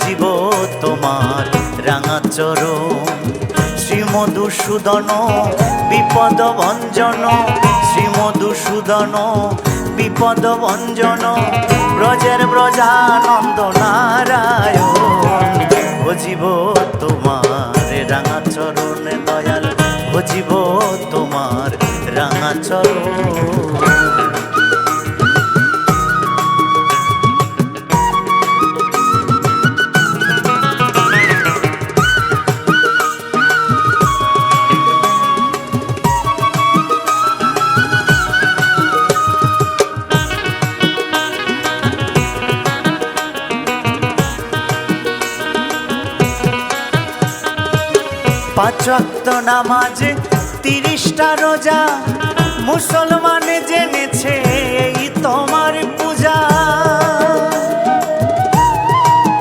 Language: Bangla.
ভজিব তোমার রাঙা চরণ। শ্রীমধুসূদন বিপদ ভঞ্জন, শ্রীমধুসূদন বিপদ ভঞ্জন, ব্রজের ব্রজানন্দ নারায়ণ। ভজিব তোমার রাঙা চরণ দয়াল, ভজিব তোমার রাঙা চরণ। পাঁচ ওয়াক্ত নামাজ 30টা রোজা, মুসলমান জেনেছে এই তোমার পূজা।